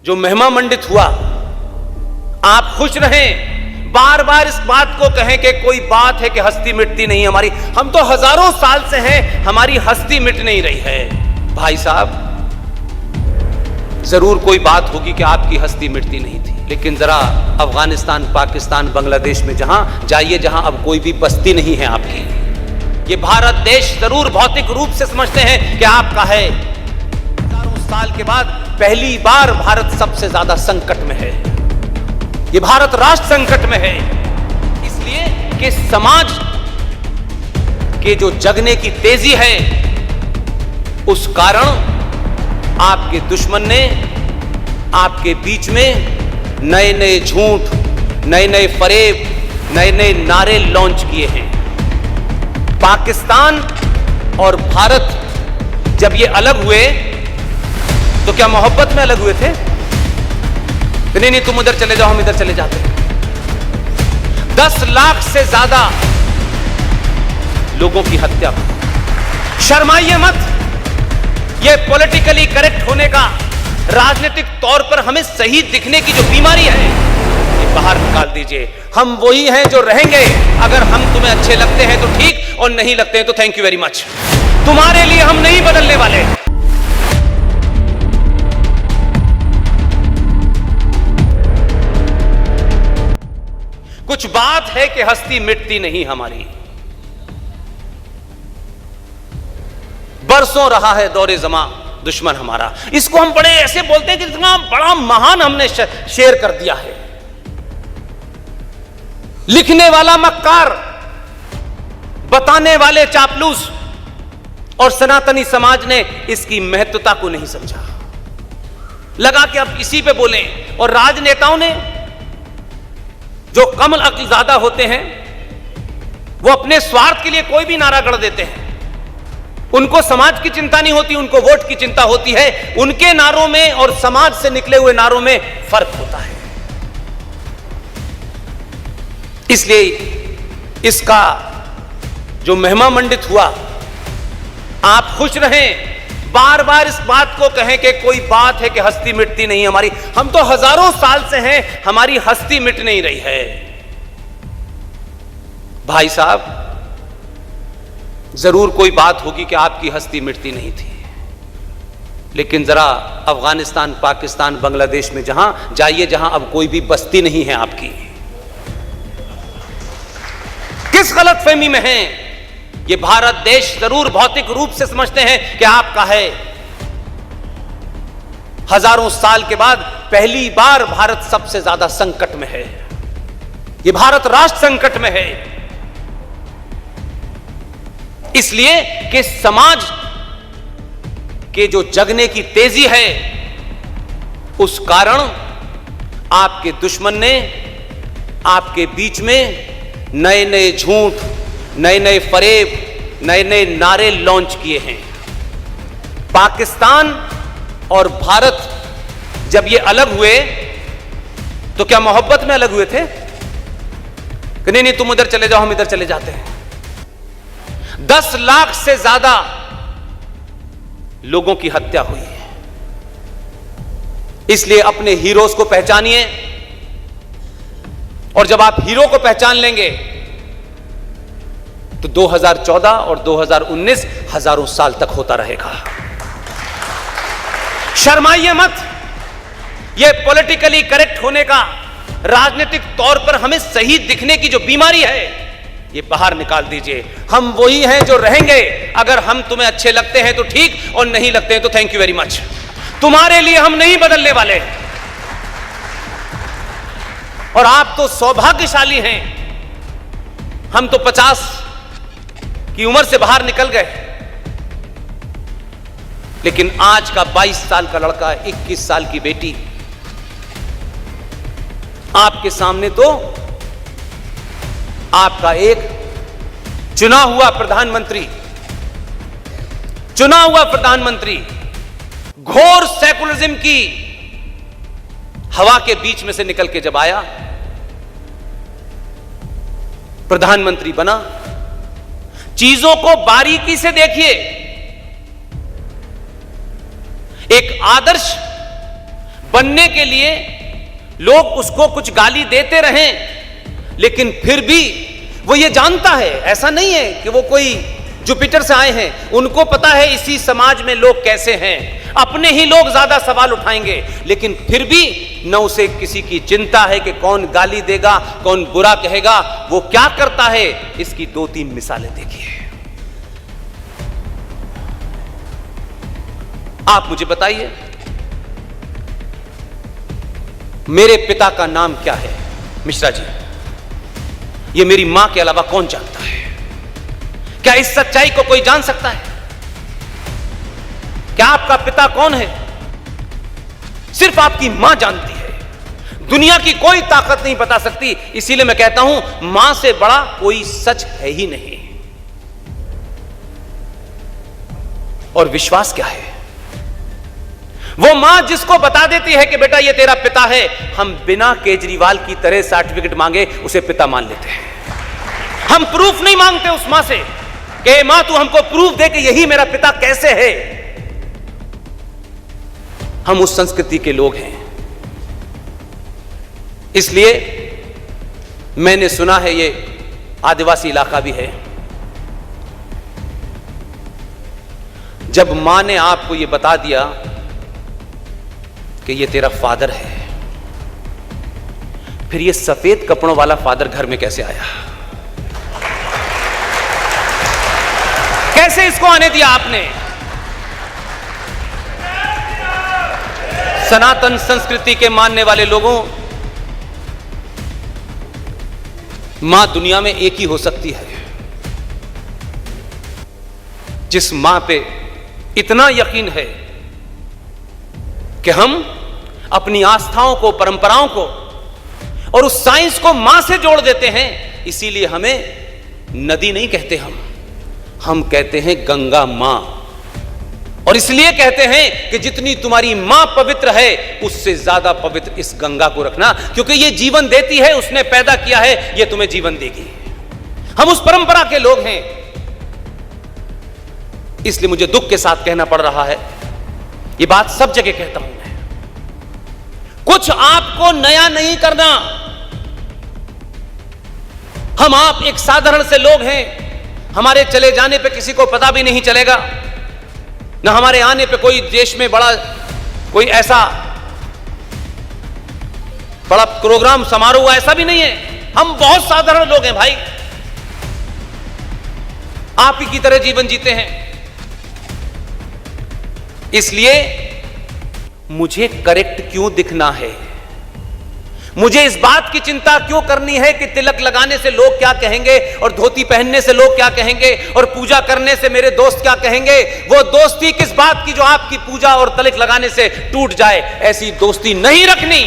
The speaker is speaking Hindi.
जो महिमा मंडित हुआ, आप खुश रहें। बार बार इस बात को कहें कि कोई बात है कि हस्ती मिटती नहीं हमारी। हम तो हजारों साल से हैं, हमारी हस्ती मिट नहीं रही है। भाई साहब, जरूर कोई बात होगी कि आपकी हस्ती मिटती नहीं थी, लेकिन जरा अफगानिस्तान, पाकिस्तान, बांग्लादेश में जहां जाइए, जहां अब कोई भी बस्ती नहीं है आपकी। ये भारत देश जरूर भौतिक रूप से समझते हैं कि आपका है। हजारों साल के बाद पहली बार भारत सबसे ज्यादा संकट में है। ये भारत राष्ट्र संकट में है, इसलिए कि समाज के जो जगने की तेजी है, उस कारण आपके दुश्मन ने आपके बीच में नए नए झूठ, नए नए फरेब, नए नए नारे लॉन्च किए हैं। पाकिस्तान और भारत जब ये अलग हुए तो क्या मोहब्बत में अलग हुए थे? नहीं, तुम उधर चले जाओ, हम इधर चले जाते हैं। 10 लाख से ज्यादा लोगों की हत्या। शर्माइए मत। यह पॉलिटिकली करेक्ट होने का, राजनीतिक तौर पर हमें सही दिखने की जो बीमारी है, ये बाहर निकाल दीजिए। हम वही हैं जो रहेंगे। अगर हम तुम्हें अच्छे लगते हैं तो ठीक, और नहीं लगते हैं तो थैंक यू वेरी मच। तुम्हारे लिए हम नहीं बदलने वाले। कुछ बात है कि हस्ती मिटती नहीं हमारी। बरसों रहा है दौरे जमा दुश्मन हमारा। इसको हम बड़े ऐसे बोलते हैं कि इतना बड़ा महान हमने शेर कर दिया है। लिखने वाला मक्कार, बताने वाले चापलूस, और सनातनी समाज ने इसकी महत्वता को नहीं समझा। लगा कि अब इसी पे बोलें। और राजनेताओं ने, जो कम अक्ल ज्यादा होते हैं, वो अपने स्वार्थ के लिए कोई भी नारा गढ़ देते हैं। उनको समाज की चिंता नहीं होती, उनको वोट की चिंता होती है। उनके नारों में और समाज से निकले हुए नारों में फर्क होता है। इसलिए इसका जो महिमा मंडित हुआ, आप खुश रहें। बार बार इस बात को कहें कि कोई बात है कि हस्ती मिटती नहीं हमारी। हम तो हजारों साल से हैं, हमारी हस्ती मिट नहीं रही है। भाई साहब, जरूर कोई बात होगी कि आपकी हस्ती मिटती नहीं थी, लेकिन जरा अफगानिस्तान, पाकिस्तान, बांग्लादेश में जहां जाइए, जहां अब कोई भी बस्ती नहीं है आपकी। किस गलतफहमी में हैं? ये भारत देश जरूर भौतिक रूप से समझते हैं कि आपका है। हजारों साल के बाद पहली बार भारत सबसे ज्यादा संकट में है। ये भारत राष्ट्र संकट में है, इसलिए कि समाज के जो जगने की तेजी है, उस कारण आपके दुश्मन ने आपके बीच में नए नए झूठ, नए नए फरेब, नए नए नारे लॉन्च किए हैं। पाकिस्तान और भारत जब ये अलग हुए तो क्या मोहब्बत में अलग हुए थे? नहीं, तुम उधर चले जाओ, हम इधर चले जाते हैं। 10 लाख से ज्यादा लोगों की हत्या हुई है। इसलिए अपने हीरोज को पहचानिए, और जब आप हीरो को पहचान लेंगे तो 2014 और 2019 हजारों साल तक होता रहेगा। शर्माइए मत। यह पॉलिटिकली करेक्ट होने का, राजनीतिक तौर पर हमें सही दिखने की जो बीमारी है, ये बाहर निकाल दीजिए। हम वही हैं जो रहेंगे। अगर हम तुम्हें अच्छे लगते हैं तो ठीक, और नहीं लगते हैं तो थैंक यू वेरी मच। तुम्हारे लिए हम नहीं बदलने वाले। और आप तो सौभाग्यशाली हैं। हम तो 50 की उम्र से बाहर निकल गए, लेकिन आज का 22 साल का लड़का, 21 साल की बेटी आपके सामने तो आपका एक चुना हुआ प्रधानमंत्री घोर सेकुलरिज्म की हवा के बीच में से निकल के जब आया, प्रधानमंत्री बना। चीजों को बारीकी से देखिए। एक आदर्श बनने के लिए लोग उसको कुछ गाली देते रहें, लेकिन फिर भी वो ये जानता है, ऐसा नहीं है कि वो कोई जुपिटर से आए हैं, उनको पता है इसी समाज में लोग कैसे हैं, अपने ही लोग ज्यादा सवाल उठाएंगे, लेकिन फिर भी न उसे किसी की चिंता है कि कौन गाली देगा, कौन बुरा कहेगा। वो क्या करता है, इसकी 2-3 मिसालें देखिए। आप मुझे बताइए, मेरे पिता का नाम क्या है? मिश्रा जी, ये मेरी मां के अलावा कौन जानता है? क्या इस सच्चाई को कोई जान सकता है? क्या आपका पिता कौन है? सिर्फ आपकी मां जानती है, दुनिया की कोई ताकत नहीं बता सकती। इसीलिए मैं कहता हूं, मां से बड़ा कोई सच है ही नहीं। और विश्वास क्या है? वो मां जिसको बता देती है कि बेटा ये तेरा पिता है, हम बिना केजरीवाल की तरह सर्टिफिकेट मांगे उसे पिता मान लेते हैं। हम प्रूफ नहीं मांगते उस मां से कि मां तू हमको प्रूफ दे कि यही मेरा पिता कैसे है। हम उस संस्कृति के लोग हैं। इसलिए मैंने सुना है ये आदिवासी इलाका भी है। जब मां ने आपको ये बता दिया कि ये तेरा फादर है, फिर ये सफेद कपड़ों वाला फादर घर में कैसे आया? कैसे इसको आने दिया आपने? सनातन संस्कृति के मानने वाले लोगों, मां दुनिया में एक ही हो सकती है। जिस मां पे इतना यकीन है कि हम अपनी आस्थाओं को, परंपराओं को और उस साइंस को मां से जोड़ देते हैं, इसीलिए हमें नदी नहीं कहते, हम कहते हैं गंगा मां। और इसलिए कहते हैं कि जितनी तुम्हारी मां पवित्र है, उससे ज्यादा पवित्र इस गंगा को रखना, क्योंकि ये जीवन देती है, उसने पैदा किया है, ये तुम्हें जीवन देगी। हम उस परंपरा के लोग हैं। इसलिए मुझे दुख के साथ कहना पड़ रहा है, ये बात सब जगह कहता हूं मैं, कुछ आपको नया नहीं करना। आप एक साधारण से लोग हैं, हमारे चले जाने पे किसी को पता भी नहीं चलेगा, ना हमारे आने पे कोई देश में बड़ा कोई ऐसा बड़ा प्रोग्राम समारोह ऐसा भी नहीं है। हम बहुत साधारण लोग हैं भाई, आप ही की तरह जीवन जीते हैं। इसलिए मुझे करेक्ट क्यों दिखना है? मुझे इस बात की चिंता क्यों करनी है कि तिलक लगाने से लोग क्या कहेंगे, और धोती पहनने से लोग क्या कहेंगे, और पूजा करने से मेरे दोस्त क्या कहेंगे? वो दोस्ती किस बात की जो आपकी पूजा और तिलक लगाने से टूट जाए? ऐसी दोस्ती नहीं रखनी।